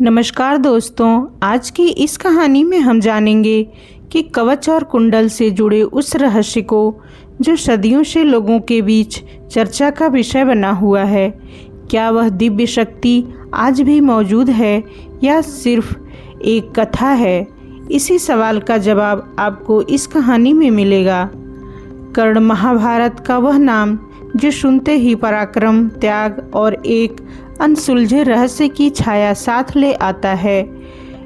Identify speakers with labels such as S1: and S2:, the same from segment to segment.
S1: नमस्कार दोस्तों, आज की इस कहानी में हम जानेंगे कि कवच और कुंडल से जुड़े उस रहस्य को जो सदियों से लोगों के बीच चर्चा का विषय बना हुआ है। क्या वह दिव्य शक्ति आज भी मौजूद है या सिर्फ एक कथा है? इसी सवाल का जवाब आपको इस कहानी में मिलेगा। कर्ण महाभारत का वह नाम जो सुनते ही पराक्रम, त्याग और एक अनसुलझे रहस्य की छाया साथ ले आता है।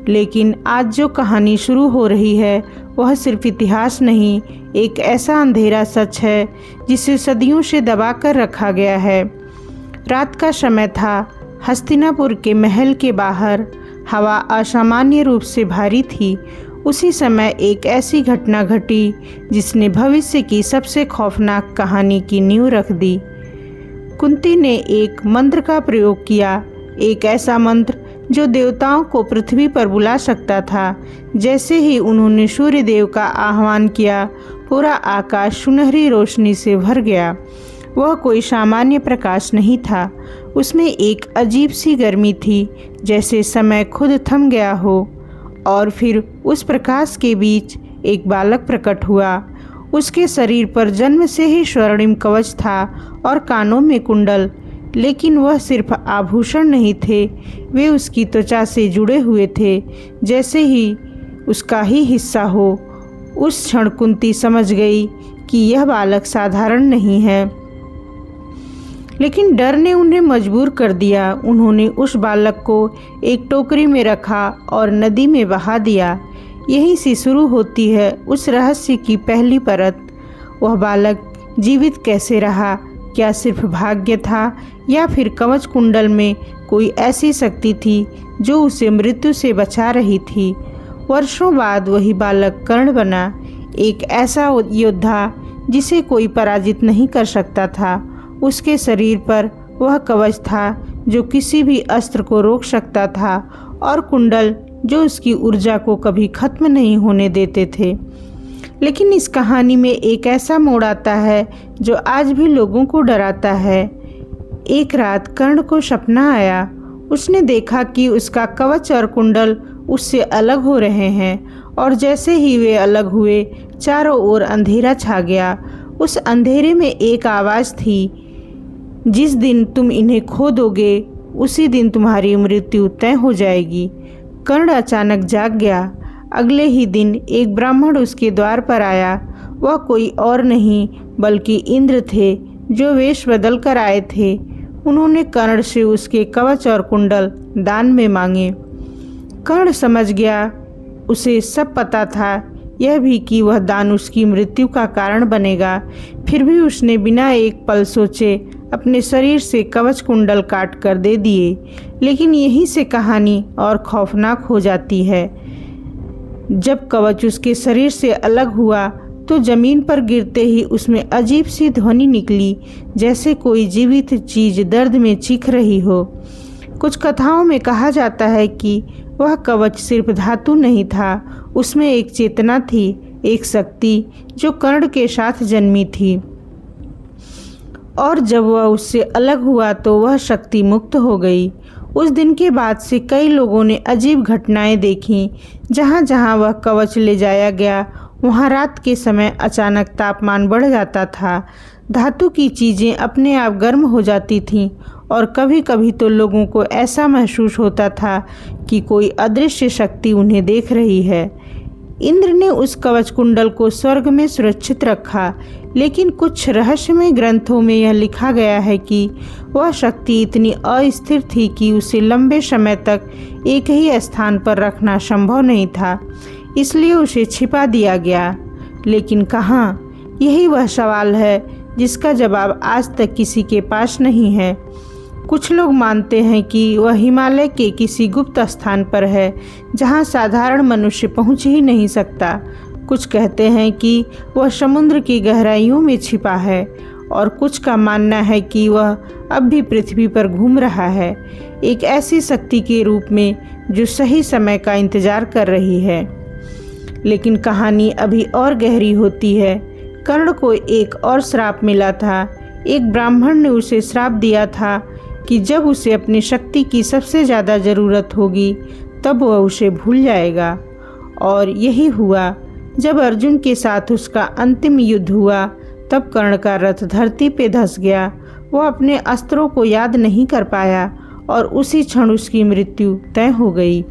S1: लेकिन आज जो कहानी शुरू हो रही है वह सिर्फ इतिहास नहीं, एक ऐसा अंधेरा सच है जिसे सदियों से दबा कर रखा गया है। रात का समय था। हस्तिनापुर के महल के बाहर हवा असामान्य रूप से भारी थी। उसी समय एक ऐसी घटना घटी जिसने भविष्य की सबसे खौफनाक कहानी की नींव रख दी। कुंती ने एक मंत्र का प्रयोग किया, एक ऐसा मंत्र जो देवताओं को पृथ्वी पर बुला सकता था। जैसे ही उन्होंने सूर्य देव का आह्वान किया, पूरा आकाश सुनहरी रोशनी से भर गया। वह कोई सामान्य प्रकाश नहीं था, उसमें एक अजीब सी गर्मी थी, जैसे समय खुद थम गया हो। और फिर उस प्रकाश के बीच एक बालक प्रकट हुआ। उसके शरीर पर जन्म से ही स्वर्णिम कवच था और कानों में कुंडल, लेकिन वह सिर्फ आभूषण नहीं थे, वे उसकी त्वचा से जुड़े हुए थे, जैसे ही उसका ही हिस्सा हो। उस क्षण कुंती समझ गई कि यह बालक साधारण नहीं है। लेकिन डर ने उन्हें मजबूर कर दिया। उन्होंने उस बालक को एक टोकरी में रखा और नदी में बहा दिया। यहीं से शुरू होती है उस रहस्य की पहली परत। वह बालक जीवित कैसे रहा? क्या सिर्फ भाग्य था या फिर कवच कुंडल में कोई ऐसी शक्ति थी जो उसे मृत्यु से बचा रही थी? वर्षों बाद वही बालक कर्ण बना, एक ऐसा योद्धा जिसे कोई पराजित नहीं कर सकता था। उसके शरीर पर वह कवच था जो किसी भी अस्त्र को रोक सकता था, और कुंडल जो उसकी ऊर्जा को कभी खत्म नहीं होने देते थे। लेकिन इस कहानी में एक ऐसा मोड़ आता है जो आज भी लोगों को डराता है। एक रात कर्ण को सपना आया। उसने देखा कि उसका कवच और कुंडल उससे अलग हो रहे हैं, और जैसे ही वे अलग हुए, चारों ओर अंधेरा छा गया। उस अंधेरे में एक आवाज़ थी, जिस दिन तुम इन्हें खो दोगे उसी दिन तुम्हारी मृत्यु तय हो जाएगी। कर्ण अचानक जाग गया। अगले ही दिन एक ब्राह्मण उसके द्वार पर आया। वह कोई और नहीं बल्कि इंद्र थे, जो वेश बदल कर आए थे। उन्होंने कर्ण से उसके कवच और कुंडल दान में मांगे। कर्ण समझ गया, उसे सब पता था, यह भी कि वह दान उसकी मृत्यु का कारण बनेगा। फिर भी उसने बिना एक पल सोचे अपने शरीर से कवच कुंडल काट कर दे दिए। लेकिन यहीं से कहानी और खौफनाक हो जाती है। जब कवच उसके शरीर से अलग हुआ तो जमीन पर गिरते ही उसमें अजीब सी ध्वनि निकली, जैसे कोई जीवित चीज दर्द में चीख रही हो। कुछ कथाओं में कहा जाता है कि वह कवच सिर्फ धातु नहीं था, उसमें एक चेतना थी, एक शक्ति जो कर्ण के साथ जन्मी थी। और जब वह उससे अलग हुआ तो वह शक्ति मुक्त हो गई। उस दिन के बाद से कई लोगों ने अजीब घटनाएं देखीं। जहाँ जहाँ वह कवच ले जाया गया, वहाँ रात के समय अचानक तापमान बढ़ जाता था। धातु की चीज़ें अपने आप गर्म हो जाती थीं, और कभी कभी तो लोगों को ऐसा महसूस होता था कि कोई अदृश्य शक्ति उन्हें देख रही है। इंद्र ने उस कवच कुंडल को स्वर्ग में सुरक्षित रखा, लेकिन कुछ रहस्यमय ग्रंथों में यह लिखा गया है कि वह शक्ति इतनी अस्थिर थी कि उसे लंबे समय तक एक ही स्थान पर रखना संभव नहीं था, इसलिए उसे छिपा दिया गया। लेकिन कहाँ? यही वह सवाल है जिसका जवाब आज तक किसी के पास नहीं है। कुछ लोग मानते हैं कि वह हिमालय के किसी गुप्त स्थान पर है, जहां साधारण मनुष्य पहुंच ही नहीं सकता। कुछ कहते हैं कि वह समुद्र की गहराइयों में छिपा है, और कुछ का मानना है कि वह अब भी पृथ्वी पर घूम रहा है, एक ऐसी शक्ति के रूप में जो सही समय का इंतजार कर रही है। लेकिन कहानी अभी और गहरी होती है। कर्ण को एक और श्राप मिला था। एक ब्राह्मण ने उसे श्राप दिया था कि जब उसे अपनी शक्ति की सबसे ज़्यादा ज़रूरत होगी तब वह उसे भूल जाएगा। और यही हुआ। जब अर्जुन के साथ उसका अंतिम युद्ध हुआ तब कर्ण का रथ धरती पे धंस गया। वह अपने अस्त्रों को याद नहीं कर पाया और उसी क्षण उसकी मृत्यु तय हो गई।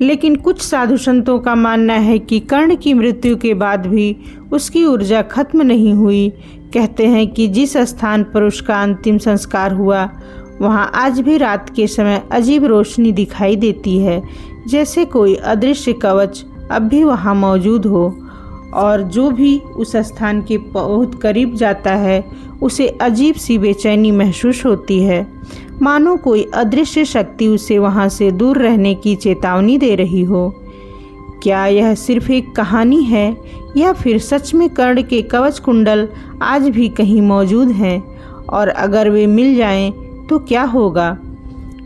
S1: लेकिन कुछ साधु संतों का मानना है कि कर्ण की मृत्यु के बाद भी उसकी ऊर्जा खत्म नहीं हुई। कहते हैं कि जिस स्थान पर उसका अंतिम संस्कार हुआ वहाँ आज भी रात के समय अजीब रोशनी दिखाई देती है, जैसे कोई अदृश्य कवच अब भी वहाँ मौजूद हो। और जो भी उस स्थान के बहुत करीब जाता है उसे अजीब सी बेचैनी महसूस होती है, मानो कोई अदृश्य शक्ति उसे वहाँ से दूर रहने की चेतावनी दे रही हो। क्या यह सिर्फ एक कहानी है या फिर सच में कर्ण के कवच कुंडल आज भी कहीं मौजूद हैं? और अगर वे मिल जाएं तो क्या होगा?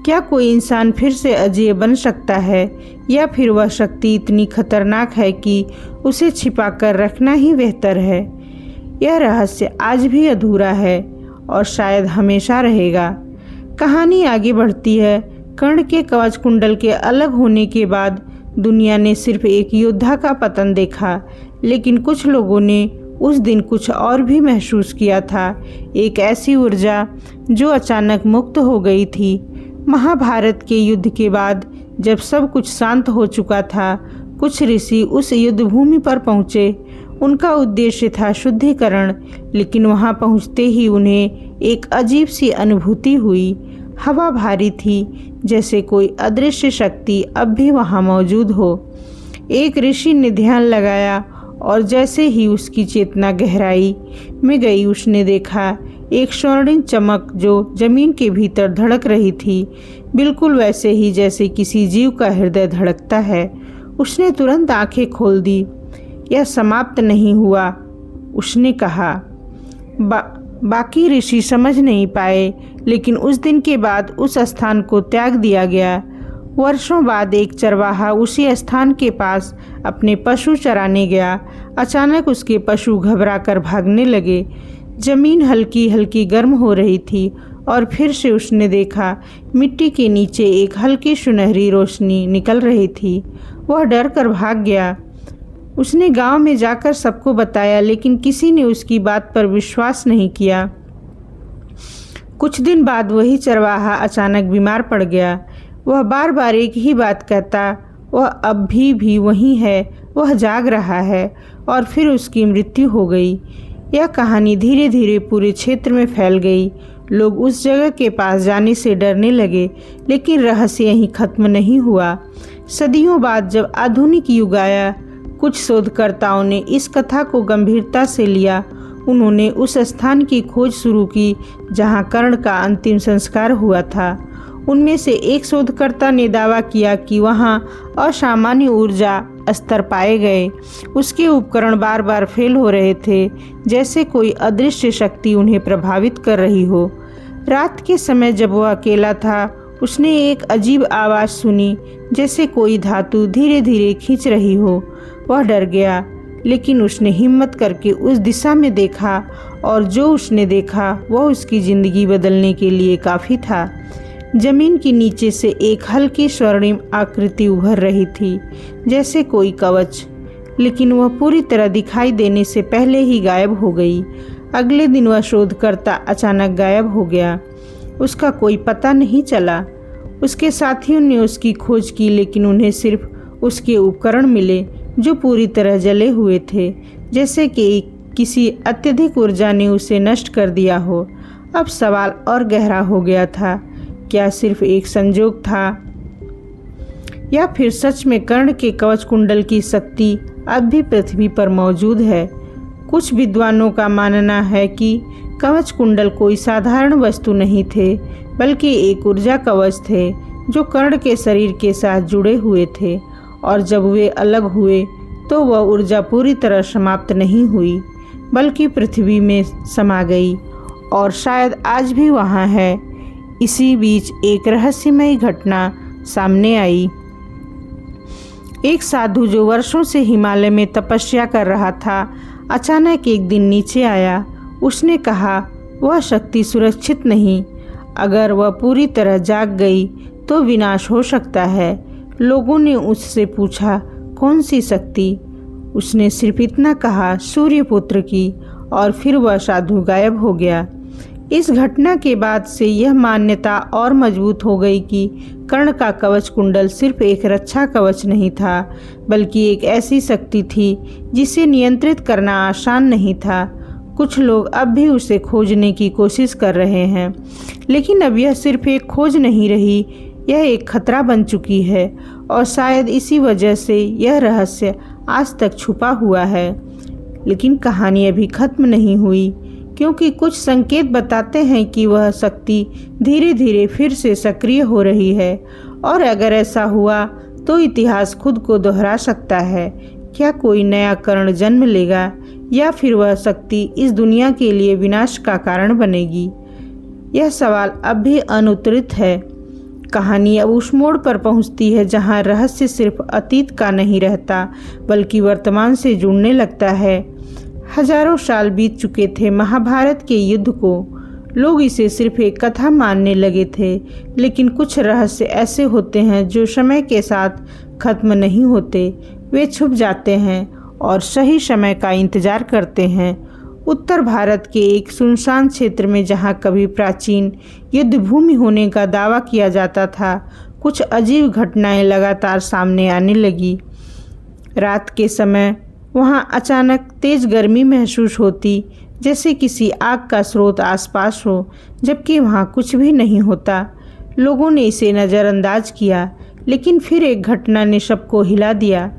S1: क्या कोई इंसान फिर से अजेय बन सकता है या फिर वह शक्ति इतनी खतरनाक है कि उसे छिपा कर रखना ही बेहतर है? यह रहस्य आज भी अधूरा है और शायद हमेशा रहेगा। कहानी आगे बढ़ती है। कर्ण के कवच कुंडल के अलग होने के बाद दुनिया ने सिर्फ एक योद्धा का पतन देखा, लेकिन कुछ लोगों ने उस दिन कुछ और भी महसूस किया था। एक ऐसी ऊर्जा जो अचानक मुक्त हो गई थी। महाभारत के युद्ध के बाद जब सब कुछ शांत हो चुका था, कुछ ऋषि उस युद्ध भूमि पर पहुँचे। उनका उद्देश्य था शुद्धिकरण, लेकिन वहां पहुंचते ही उन्हें एक अजीब सी अनुभूति हुई। हवा भारी थी, जैसे कोई अदृश्य शक्ति अब भी वहां मौजूद हो। एक ऋषि ने ध्यान लगाया और जैसे ही उसकी चेतना गहराई में गई, उसने देखा एक स्वर्णिम चमक जो जमीन के भीतर धड़क रही थी, बिल्कुल वैसे ही जैसे किसी जीव का हृदय धड़कता है। उसने तुरंत आंखें खोल दी। यह समाप्त नहीं हुआ, उसने कहा। बाकी ऋषि समझ नहीं पाए, लेकिन उस दिन के बाद उस स्थान को त्याग दिया गया। वर्षों बाद एक चरवाहा उसी स्थान के पास अपने पशु चराने गया। अचानक उसके पशु घबराकर भागने लगे। जमीन हल्की हल्की गर्म हो रही थी और फिर से उसने देखा मिट्टी के नीचे एक हल्की सुनहरी रोशनी निकल रही थी। वह डर कर भाग गया। उसने गांव में जाकर सबको बताया, लेकिन किसी ने उसकी बात पर विश्वास नहीं किया। कुछ दिन बाद वही चरवाहा अचानक बीमार पड़ गया। वह बार बार एक ही बात कहता, वह अब भी वही है, वह जाग रहा है, और फिर उसकी मृत्यु हो गई। यह कहानी धीरे धीरे पूरे क्षेत्र में फैल गई। लोग उस जगह के पास जाने से डरने लगे, लेकिन रहस्य यहीं खत्म नहीं हुआ। सदियों बाद जब आधुनिक युग आया, कुछ शोधकर्ताओं ने इस कथा को गंभीरता से लिया। उन्होंने उस स्थान की खोज शुरू की जहां कर्ण का अंतिम संस्कार हुआ था। उनमें से एक शोधकर्ता ने दावा किया कि वहां असामान्य ऊर्जा स्तर पाए गए। उसके उपकरण बार बार फेल हो रहे थे, जैसे कोई अदृश्य शक्ति उन्हें प्रभावित कर रही हो। रात के समय जब वह अकेला था, उसने एक अजीब आवाज़ सुनी, जैसे कोई धातु धीरे धीरे खींच रही हो। वह डर गया, लेकिन उसने हिम्मत करके उस दिशा में देखा, और जो उसने देखा वह उसकी ज़िंदगी बदलने के लिए काफ़ी था। जमीन के नीचे से एक हल्की स्वर्णिम आकृति उभर रही थी, जैसे कोई कवच, लेकिन वह पूरी तरह दिखाई देने से पहले ही गायब हो गई। अगले दिन वह शोधकर्ता अचानक गायब हो गया। उसका कोई पता नहीं चला। उसके साथियों ने उसकी खोज की, लेकिन उन्हें सिर्फ उसके उपकरण मिले जो पूरी तरह जले हुए थे, जैसे कि किसी अत्यधिक ऊर्जा ने उसे नष्ट कर दिया हो। अब सवाल और गहरा हो गया था, क्या सिर्फ एक संजोग था या फिर सच में कर्ण के कवच कुंडल की शक्ति अब भी पृथ्वी पर मौजूद है? कुछ विद्वानों का मानना है कि कवच कुंडल कोई साधारण वस्तु नहीं थे, बल्कि एक ऊर्जा कवच थे जो कर्ण के शरीर के साथ जुड़े हुए थे, और जब वे अलग हुए तो वह ऊर्जा पूरी तरह समाप्त नहीं हुई, बल्कि पृथ्वी में समा गई और शायद आज भी वहाँ है। इसी बीच एक रहस्यमयी घटना सामने आई। एक साधु जो वर्षों से हिमालय में तपस्या कर रहा था, अचानक एक दिन नीचे आया। उसने कहा, वह शक्ति सुरक्षित नहीं, अगर वह पूरी तरह जाग गई तो विनाश हो सकता है। लोगों ने उससे पूछा, कौन सी शक्ति? उसने सिर्फ इतना कहा, सूर्यपुत्र की, और फिर वह साधु गायब हो गया। इस घटना के बाद से यह मान्यता और मजबूत हो गई कि कर्ण का कवच कुंडल सिर्फ एक रक्षा कवच नहीं था, बल्कि एक ऐसी शक्ति थी जिसे नियंत्रित करना आसान नहीं था। कुछ लोग अब भी उसे खोजने की कोशिश कर रहे हैं, लेकिन अब यह सिर्फ एक खोज नहीं रही, यह एक खतरा बन चुकी है, और शायद इसी वजह से यह रहस्य आज तक छुपा हुआ है। लेकिन कहानी अभी खत्म नहीं हुई, क्योंकि कुछ संकेत बताते हैं कि वह शक्ति धीरे धीरे फिर से सक्रिय हो रही है, और अगर ऐसा हुआ तो इतिहास खुद को दोहरा सकता है। क्या कोई नया कर्ण जन्म लेगा, या फिर वह शक्ति इस दुनिया के लिए विनाश का कारण बनेगी? यह सवाल अब भी अनुत्तरित है। कहानी अब उस मोड़ पर पहुंचती है जहां रहस्य सिर्फ अतीत का नहीं रहता, बल्कि वर्तमान से जुड़ने लगता है। हजारों साल बीत चुके थे महाभारत के युद्ध को। लोग इसे सिर्फ एक कथा मानने लगे थे, लेकिन कुछ रहस्य ऐसे होते हैं जो समय के साथ खत्म नहीं होते। वे छुप जाते हैं और सही समय का इंतजार करते हैं। उत्तर भारत के एक सुनसान क्षेत्र में, जहां कभी प्राचीन युद्ध भूमि होने का दावा किया जाता था, कुछ अजीब घटनाएं लगातार सामने आने लगी। रात के समय वहां अचानक तेज गर्मी महसूस होती, जैसे किसी आग का स्रोत आसपास हो, जबकि वहां कुछ भी नहीं होता। लोगों ने इसे नज़रअंदाज किया, लेकिन फिर एक घटना ने सबको हिला दिया।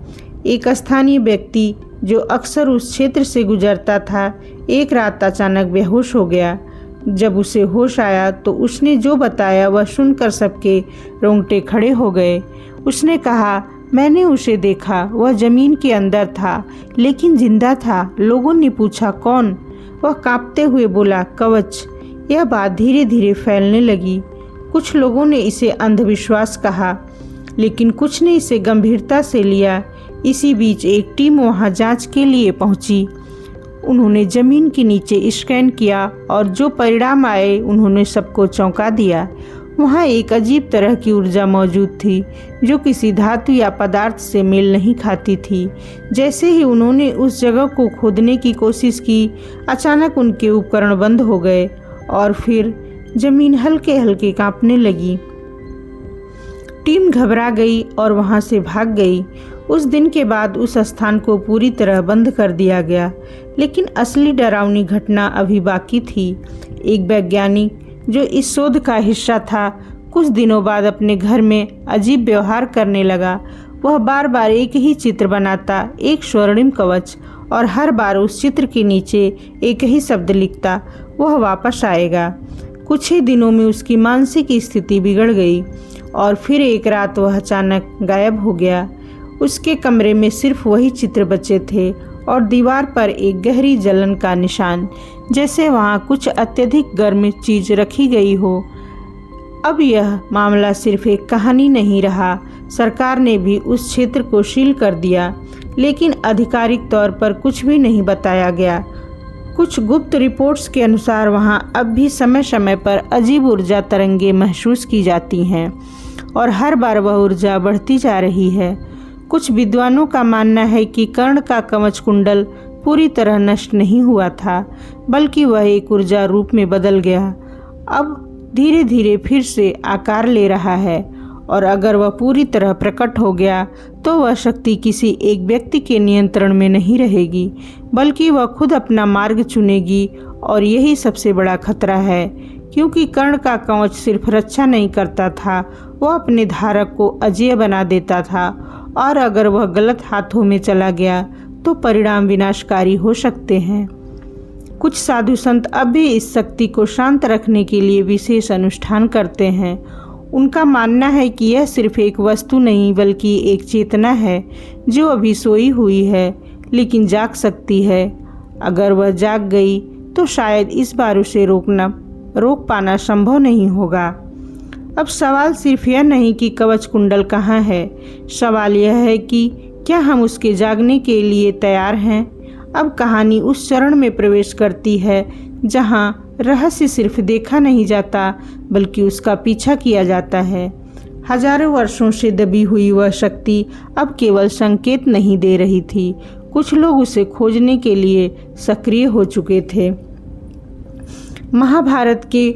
S1: एक स्थानीय व्यक्ति जो अक्सर उस क्षेत्र से गुजरता था, एक रात अचानक बेहोश हो गया। जब उसे होश आया तो उसने जो बताया वह सुनकर सबके रोंगटे खड़े हो गए। उसने कहा, मैंने उसे देखा, वह जमीन के अंदर था, लेकिन जिंदा था। लोगों ने पूछा, कौन? वह कांपते हुए बोला, कवच। यह बात धीरे धीरे फैलने लगी। कुछ लोगों ने इसे अंधविश्वास कहा, लेकिन कुछ ने इसे गंभीरता से लिया। इसी बीच एक टीम वहां जांच के लिए पहुंची। उन्होंने जमीन के नीचे स्कैन किया, और जो परिणाम आए उन्होंने सबको चौंका दिया। वहां एक अजीब तरह की ऊर्जा मौजूद थी, जो किसी धातु या पदार्थ से मेल नहीं खाती थी। जैसे ही उन्होंने उस जगह को खोदने की कोशिश की, अचानक उनके उपकरण बंद हो गए, और फिर जमीन हल्के हल्के कांपने लगी। टीम घबरा गई और वहां से भाग गई। उस दिन के बाद उस स्थान को पूरी तरह बंद कर दिया गया। लेकिन असली डरावनी घटना अभी बाकी थी। एक वैज्ञानिक जो इस शोध का हिस्सा था, कुछ दिनों बाद अपने घर में अजीब व्यवहार करने लगा। वह बार बार एक ही चित्र बनाता, एक स्वर्णिम कवच, और हर बार उस चित्र के नीचे एक ही शब्द लिखता, वह वापस आएगा। कुछ ही दिनों में उसकी मानसिक स्थिति बिगड़ गई, और फिर एक रात वह अचानक गायब हो गया। उसके कमरे में सिर्फ वही चित्र बचे थे, और दीवार पर एक गहरी जलन का निशान, जैसे वहाँ कुछ अत्यधिक गर्म चीज रखी गई हो। अब यह मामला सिर्फ एक कहानी नहीं रहा। सरकार ने भी उस क्षेत्र को सील कर दिया, लेकिन आधिकारिक तौर पर कुछ भी नहीं बताया गया। कुछ गुप्त रिपोर्ट्स के अनुसार वहां अब भी समय समय पर अजीब ऊर्जा तरंगे महसूस की जाती हैं, और हर बार वह ऊर्जा बढ़ती जा रही है। कुछ विद्वानों का मानना है कि कर्ण का कवच कुंडल पूरी तरह नष्ट नहीं हुआ था, बल्कि वह एक ऊर्जा रूप में बदल गया, अब धीरे धीरे फिर से आकार ले रहा है। और अगर वह पूरी तरह प्रकट हो गया तो वह शक्ति किसी एक व्यक्ति के नियंत्रण में नहीं रहेगी, बल्कि वह खुद अपना मार्ग चुनेगी। और यही सबसे बड़ा खतरा है, क्योंकि कर्ण का कवच सिर्फ रक्षा नहीं करता था, वह अपने धारक को अजेय बना देता था, और अगर वह गलत हाथों में चला गया तो परिणाम विनाशकारी हो सकते हैं। कुछ साधु संत अब भी इस शक्ति को शांत रखने के लिए विशेष अनुष्ठान करते हैं। उनका मानना है कि यह सिर्फ एक वस्तु नहीं, बल्कि एक चेतना है जो अभी सोई हुई है, लेकिन जाग सकती है। अगर वह जाग गई तो शायद इस बार उसे रोक पाना संभव नहीं होगा। अब सवाल सिर्फ यह नहीं कि कवच कुंडल कहाँ है, सवाल यह है कि क्या हम उसके जागने के लिए तैयार हैं। अब कहानी उस चरण में प्रवेश करती है जहाँ रहस्य सिर्फ देखा नहीं जाता बल्कि उसका पीछा किया जाता है। हजारों वर्षों से दबी हुई वह शक्ति अब केवल संकेत नहीं दे रही थी, कुछ लोग उसे खोजने के लिए सक्रिय हो चुके थे। महाभारत के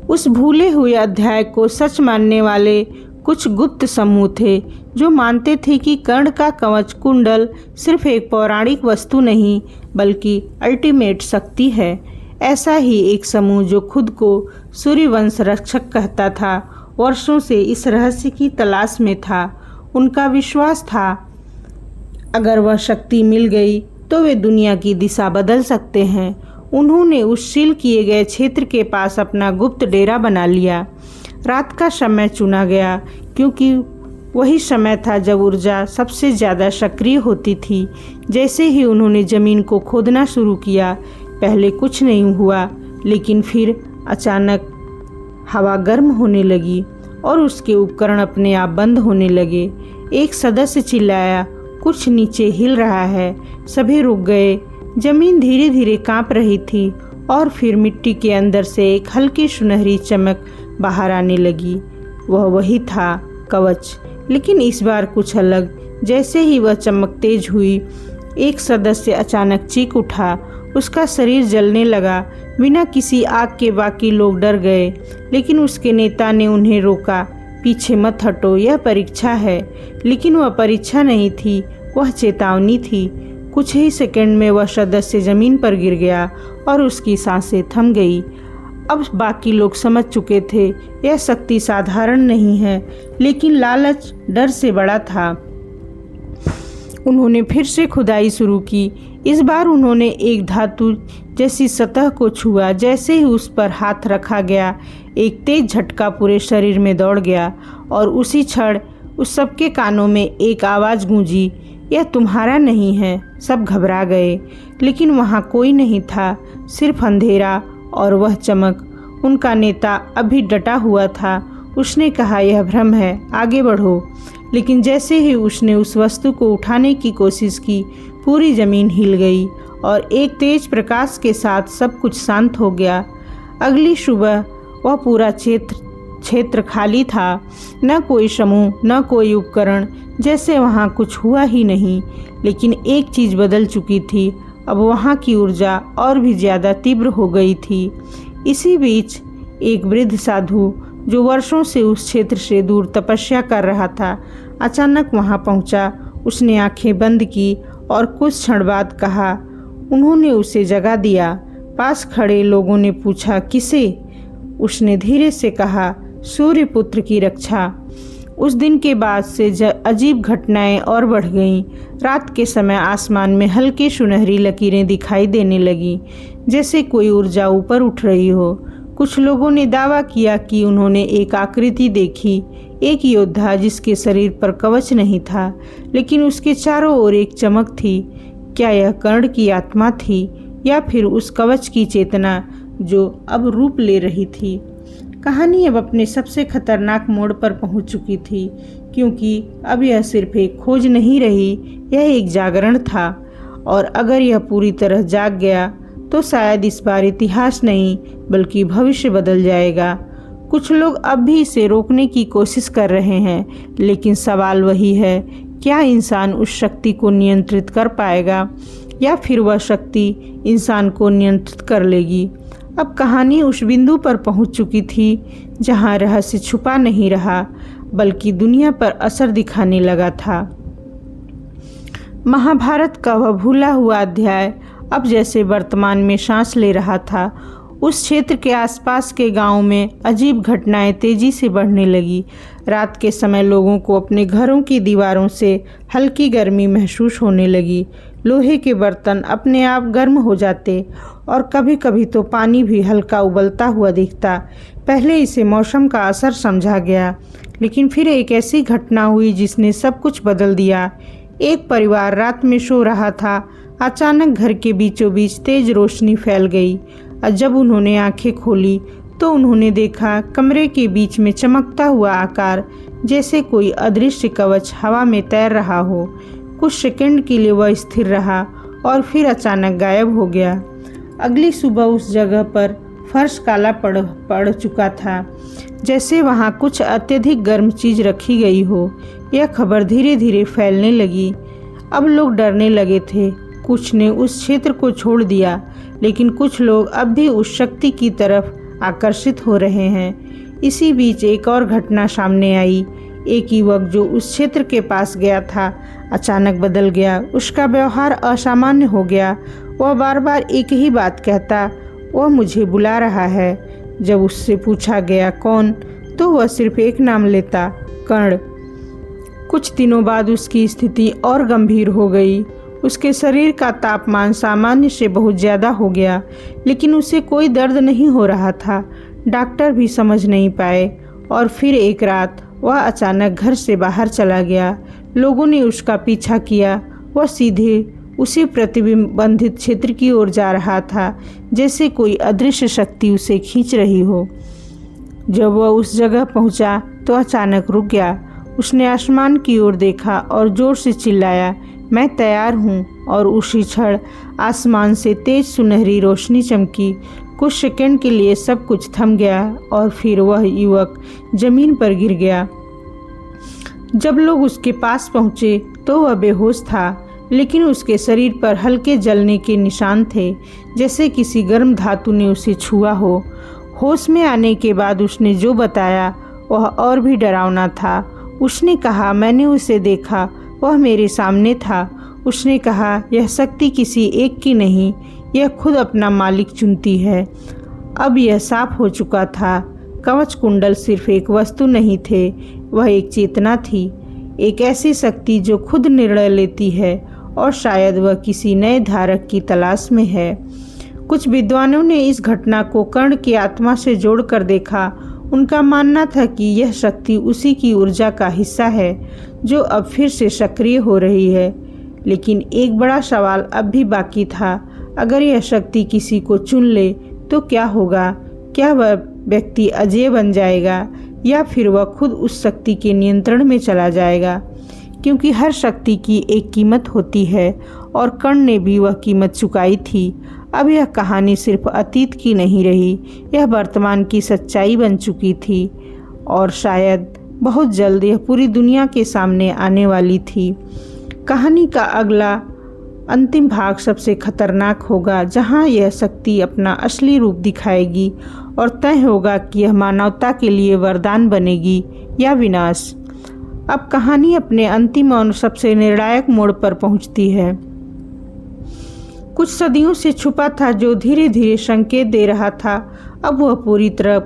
S1: उस भूले हुए अध्याय को सच मानने वाले कुछ गुप्त समूह थे जो मानते थे कि कर्ण का कवच कुंडल सिर्फ एक पौराणिक वस्तु नहीं बल्कि अल्टीमेट शक्ति है। ऐसा ही एक समूह जो खुद को सूर्यवंश रक्षक कहता था, वर्षों से इस रहस्य की तलाश में था। उनका विश्वास था अगर वह शक्ति मिल गई तो वे दुनिया की दिशा बदल सकते हैं। उन्होंने उस सील किए गए क्षेत्र के पास अपना गुप्त डेरा बना लिया। रात का समय चुना गया क्योंकि वही समय था जब ऊर्जा सबसे ज़्यादा सक्रिय होती थी। जैसे ही उन्होंने ज़मीन को खोदना शुरू किया, पहले कुछ नहीं हुआ, लेकिन फिर अचानक हवा गर्म होने लगी और उसके उपकरण अपने आप बंद होने लगे। एक सदस्य चिल्लाया, कुछ नीचे हिल रहा है। सभी रुक गए। जमीन धीरे धीरे कांप रही थी और फिर मिट्टी के अंदर से एक हल्की सुनहरी चमक बाहर आने लगी। वह वही था, कवच, लेकिन इस बार कुछ अलग। जैसे ही वह चमक तेज हुई, एक सदस्य अचानक चीख उठा। उसका शरीर जलने लगा। बिना किसी आग के बाकी लोग डर गए, लेकिन उसके नेता ने उन्हें रोका। पीछे मत हटो, यह परीक्षा है। लेकिन वह परीक्षा नहीं थी, वह चेतावनी थी। कुछ ही सेकंड में वह सदस्य जमीन पर गिर गया और उसकी सांसें थम गई। अब बाकी लोग समझ चुके थे यह शक्ति साधारण नहीं है, लेकिन लालच डर से बड़ा था। उन्होंने फिर से खुदाई शुरू की। इस बार उन्होंने एक धातु जैसी सतह को छुआ। जैसे ही उस पर हाथ रखा गया, एक तेज झटका पूरे शरीर में दौड़ गया और उसी क्षण उस सबके कानों में एक आवाज़ गूंजी, यह तुम्हारा नहीं है। सब घबरा गए, लेकिन वहाँ कोई नहीं था, सिर्फ अंधेरा और वह चमक। उनका नेता अभी डटा हुआ था। उसने कहा, यह भ्रम है, आगे बढ़ो। लेकिन जैसे ही उसने उस वस्तु को उठाने की कोशिश की, पूरी जमीन हिल गई और एक तेज प्रकाश के साथ सब कुछ शांत हो गया। अगली सुबह वह पूरा क्षेत्र खाली था। न कोई समूह, न कोई उपकरण, जैसे वहाँ कुछ हुआ ही नहीं। लेकिन एक चीज़ बदल चुकी थी, अब वहाँ की ऊर्जा और भी ज़्यादा तीव्र हो गई थी। इसी बीच एक वृद्ध साधु जो वर्षों से उस क्षेत्र से दूर तपस्या कर रहा था, अचानक वहाँ पहुँचा। उसने आंखें बंद की और कुछ क्षण बाद कहा। उन्होंने उसे जगा दिया। पास खड़े लोगों ने पूछा, किसे? उसने धीरे से कहा, सूर्य पुत्र की रक्षा। उस दिन के बाद से अजीब घटनाएं और बढ़ गईं। रात के समय आसमान में हल्की सुनहरी लकीरें दिखाई देने लगीं, जैसे कोई ऊर्जा ऊपर उठ रही हो। कुछ लोगों ने दावा किया कि उन्होंने एक आकृति देखी, एक योद्धा जिसके शरीर पर कवच नहीं था, लेकिन उसके चारों ओर एक चमक थी। क्या यह कर्ण की आत्मा थी या फिर उस कवच की चेतना जो अब रूप ले रही थी? कहानी अब अपने सबसे खतरनाक मोड़ पर पहुंच चुकी थी, क्योंकि अब यह सिर्फ एक खोज नहीं रही, यह एक जागरण था। और अगर यह पूरी तरह जाग गया तो शायद इस बार इतिहास नहीं बल्कि भविष्य बदल जाएगा। कुछ लोग अब भी इसे रोकने की कोशिश कर रहे हैं, लेकिन सवाल वही है, क्या इंसान उस शक्ति को नियंत्रित कर पाएगा या फिर वह शक्ति इंसान को नियंत्रित कर लेगी? अब कहानी उस बिंदु पर पहुंच चुकी थी जहां रहस्य छुपा नहीं रहा बल्कि दुनिया पर असर दिखाने लगा था। महाभारत का वह भूला हुआ अध्याय अब जैसे वर्तमान में सांस ले रहा था। उस क्षेत्र के आसपास के गांवों में अजीब घटनाएं तेजी से बढ़ने लगी। रात के समय लोगों को अपने घरों की दीवारों से हल्की गर्मी महसूस होने लगी। लोहे के बर्तन अपने आप गर्म हो जाते और कभी कभी तो पानी भी हल्का उबलता हुआ दिखता। पहले इसे मौसम का असर समझा गया, लेकिन फिर एक ऐसी घटना हुई जिसने सब कुछ बदल दिया। एक परिवार रात में सो रहा था। अचानक घर के बीचों बीच तेज रोशनी फैल गई और जब उन्होंने आंखें खोली तो उन्होंने देखा कमरे के बीच में चमकता हुआ आकार, जैसे कोई अदृश्य कवच हवा में तैर रहा हो। कुछ सेकंड के लिए वह स्थिर रहा और फिर अचानक गायब हो गया। अगली सुबह उस जगह पर फर्श काला पड़ चुका था, जैसे वहाँ कुछ अत्यधिक गर्म चीज़ रखी गई हो। यह खबर धीरे धीरे फैलने लगी। अब लोग डरने लगे थे। कुछ ने उस क्षेत्र को छोड़ दिया, लेकिन कुछ लोग अब भी उस शक्ति की तरफ आकर्षित हो रहे हैं। इसी बीच एक और घटना सामने आई। एक युवक जो उस क्षेत्र के पास गया था अचानक बदल गया। उसका व्यवहार असामान्य हो गया। वह बार बार एक ही बात कहता, वह मुझे बुला रहा है। जब उससे पूछा गया कौन, तो वह सिर्फ एक नाम लेता, कर्ण। कुछ दिनों बाद उसकी स्थिति और गंभीर हो गई। उसके शरीर का तापमान सामान्य से बहुत ज़्यादा हो गया, लेकिन उसे कोई दर्द नहीं हो रहा था। डॉक्टर भी समझ नहीं पाए। और फिर एक रात वह अचानक घर से बाहर चला गया। लोगों ने उसका पीछा किया। वह सीधे उसी प्रतिबंधित क्षेत्र की ओर जा रहा था, जैसे कोई अदृश्य शक्ति उसे खींच रही हो। जब वह उस जगह पहुंचा तो अचानक रुक गया। उसने आसमान की ओर देखा और जोर से चिल्लाया, मैं तैयार हूँ। और उसी क्षण आसमान से तेज सुनहरी रोशनी चमकी। कुछ सेकंड के लिए सब कुछ थम गया और फिर वह युवक जमीन पर गिर गया। जब लोग उसके पास पहुँचे तो वह बेहोश था, लेकिन उसके शरीर पर हल्के जलने के निशान थे, जैसे किसी गर्म धातु ने उसे छुआ हो। होश में आने के बाद उसने जो बताया वह और भी डरावना था। उसने कहा, मैंने उसे देखा, वह मेरे सामने था। उसने कहा, यह शक्ति किसी एक की नहीं, यह खुद अपना मालिक चुनती है। अब यह साफ हो चुका था। कवच कुंडल सिर्फ एक वस्तु नहीं थे, वह एक चेतना थी, एक ऐसी शक्ति जो खुद निर्णय लेती है, और शायद वह किसी नए धारक की तलाश में है। कुछ विद्वानों ने इस घटना को कर्ण की आत्मा से जोड़कर देखा। उनका मानना था कि यह शक्ति उसी की ऊर्जा का हिस्सा है, जो अब फिर से सक्रिय हो रही है। लेकिन एक बड़ा सवाल अब भी बाकी था। अगर यह शक्ति किसी को चुन ले तो क्या होगा? क्या वह व्यक्ति अजेय बन जाएगा, या फिर वह खुद उस शक्ति के नियंत्रण में चला जाएगा? क्योंकि हर शक्ति की एक कीमत होती है, और कर्ण ने भी वह कीमत चुकाई थी। अब यह कहानी सिर्फ अतीत की नहीं रही, यह वर्तमान की सच्चाई बन चुकी थी, और शायद बहुत जल्द यह पूरी दुनिया के सामने आने वाली थी। कहानी का अगला अंतिम भाग सबसे खतरनाक होगा, जहां यह शक्ति अपना असली रूप दिखाएगी और तय होगा कि यह मानवता के लिए वरदान बनेगी या विनाश। अब कहानी अपने अंतिम और सबसे निर्णायक मोड़ पर पहुंचती है। कुछ सदियों से छुपा था जो धीरे धीरे संकेत दे रहा था, अब वह पूरी तरह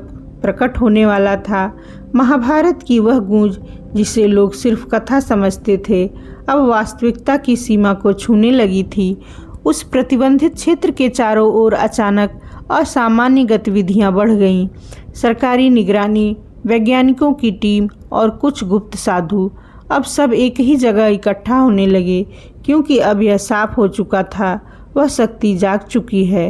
S1: प्रकट होने वाला था। महाभारत की वह गूंज जिसे लोग सिर्फ कथा समझते थे, अब वास्तविकता की सीमा को छूने लगी थी। उस प्रतिबंधित क्षेत्र के चारों ओर अचानक असामान्य गतिविधियां बढ़ गईं। सरकारी निगरानी, वैज्ञानिकों की टीम और कुछ गुप्त साधु अब सब एक ही जगह इकट्ठा होने लगे, क्योंकि अब यह साफ हो चुका था, वह शक्ति जाग चुकी है।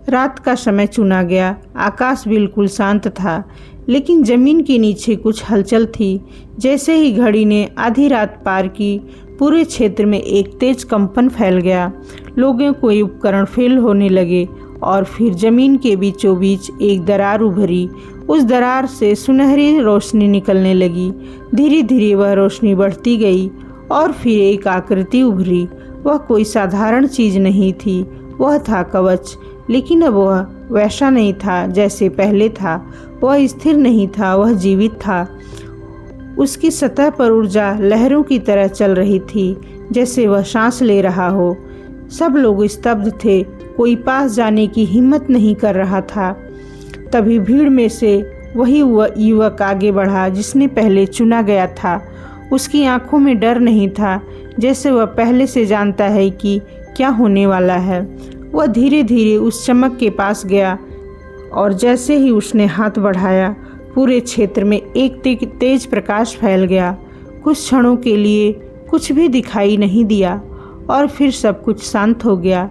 S1: रात का समय चुना गया। आकाश बिल्कुल शांत था, लेकिन जमीन के नीचे कुछ हलचल थी। जैसे ही घड़ी ने आधी रात पार की, पूरे क्षेत्र में एक तेज कंपन फैल गया। लोगों के उपकरण फेल होने लगे, और फिर जमीन के बीचों बीच एक दरार उभरी। उस दरार से सुनहरी रोशनी निकलने लगी। धीरे धीरे वह रोशनी बढ़ती गई, और फिर एक आकृति उभरी। वह कोई साधारण चीज नहीं थी, वह था कवच। लेकिन अब वह वैसा नहीं था जैसे पहले था। वह स्थिर नहीं था, वह जीवित था। उसकी सतह पर ऊर्जा लहरों की तरह चल रही थी, जैसे वह सांस ले रहा हो। सब लोग स्तब्ध थे, कोई पास जाने की हिम्मत नहीं कर रहा था। तभी भीड़ में से वही युवक आगे बढ़ा जिसने पहले चुना गया था। उसकी आंखों में डर नहीं था, जैसे वह पहले से जानता है कि क्या होने वाला है। वह धीरे धीरे उस चमक के पास गया, और जैसे ही उसने हाथ बढ़ाया, पूरे क्षेत्र में एक तेज प्रकाश फैल गया। कुछ क्षणों के लिए कुछ भी दिखाई नहीं दिया, और फिर सब कुछ शांत हो गया।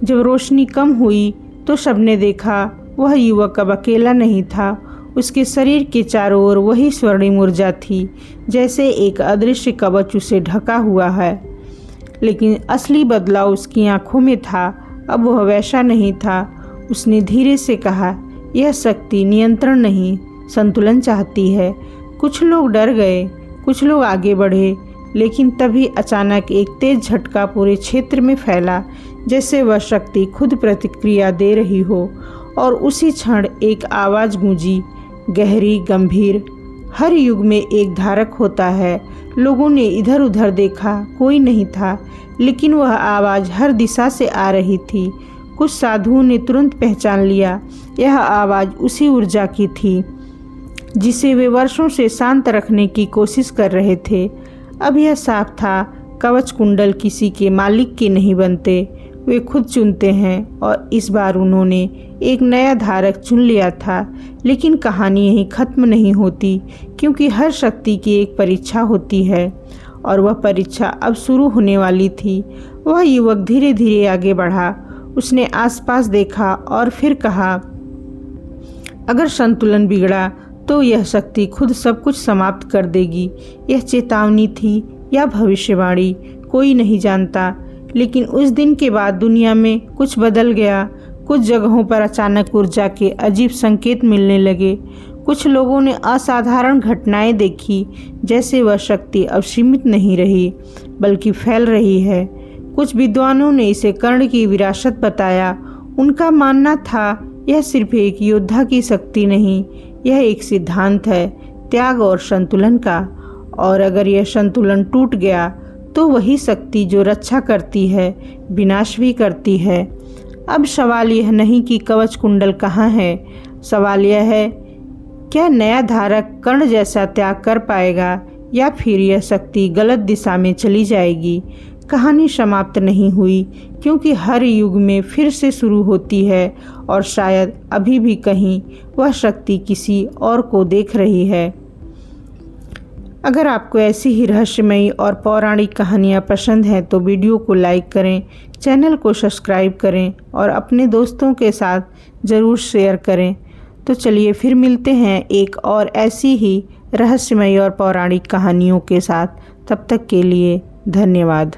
S1: जब रोशनी कम हुई तो सबने देखा वह युवक अब अकेला नहीं था। उसके शरीर के चारों ओर वही स्वर्णिम ऊर्जा थी, जैसे एक अदृश्य कवच उसे ढका हुआ है। लेकिन असली बदलाव उसकी आंखों में था। अब वह वैसा नहीं था। उसने धीरे से कहा, यह शक्ति नियंत्रण नहीं, संतुलन चाहती है। कुछ लोग डर गए, कुछ लोग आगे बढ़े, लेकिन तभी अचानक एक तेज झटका पूरे क्षेत्र में फैला, जैसे वह शक्ति खुद प्रतिक्रिया दे रही हो। और उसी क्षण एक आवाज़ गूंजी, गहरी, गंभीर। हर युग में एक धारक होता है। लोगों ने इधर उधर देखा, कोई नहीं था, लेकिन वह आवाज़ हर दिशा से आ रही थी। कुछ साधुओं ने तुरंत पहचान लिया, यह आवाज़ उसी ऊर्जा की थी जिसे वे वर्षों से शांत रखने की कोशिश कर रहे थे। अब यह साफ था, कवच कुंडल किसी के मालिक के नहीं बनते, वे खुद चुनते हैं। और इस बार उन्होंने एक नया धारक चुन लिया था। लेकिन कहानी यहीं खत्म नहीं होती, क्योंकि हर शक्ति की एक परीक्षा होती है, और वह परीक्षा अब शुरू होने वाली थी। वह युवक धीरे धीरे आगे बढ़ा। उसने आसपास देखा और फिर कहा, अगर संतुलन बिगड़ा तो यह शक्ति खुद सब कुछ समाप्त कर देगी। यह चेतावनी थी या भविष्यवाणी, कोई नहीं जानता। लेकिन उस दिन के बाद दुनिया में कुछ बदल गया। कुछ जगहों पर अचानक ऊर्जा के अजीब संकेत मिलने लगे। कुछ लोगों ने असाधारण घटनाएं देखी, जैसे वह शक्ति अब सीमित नहीं रही, बल्कि फैल रही है। कुछ विद्वानों ने इसे कर्ण की विरासत बताया। उनका मानना था, यह सिर्फ एक योद्धा की शक्ति नहीं, यह एक सिद्धांत है, त्याग और संतुलन का। और अगर यह संतुलन टूट गया तो वही शक्ति जो रक्षा करती है, विनाश भी करती है। अब सवाल यह नहीं कि कवच कुंडल कहाँ है, सवाल यह है, क्या नया धारक कर्ण जैसा त्याग कर पाएगा, या फिर यह शक्ति गलत दिशा में चली जाएगी। कहानी समाप्त नहीं हुई, क्योंकि हर युग में फिर से शुरू होती है, और शायद अभी भी कहीं वह शक्ति किसी और को देख रही है। अगर आपको ऐसी ही रहस्यमयी और पौराणिक कहानियाँ पसंद हैं तो वीडियो को लाइक करें, चैनल को सब्सक्राइब करें और अपने दोस्तों के साथ ज़रूर शेयर करें। तो चलिए फिर मिलते हैं एक और ऐसी ही रहस्यमयी और पौराणिक कहानियों के साथ। तब तक के लिए धन्यवाद।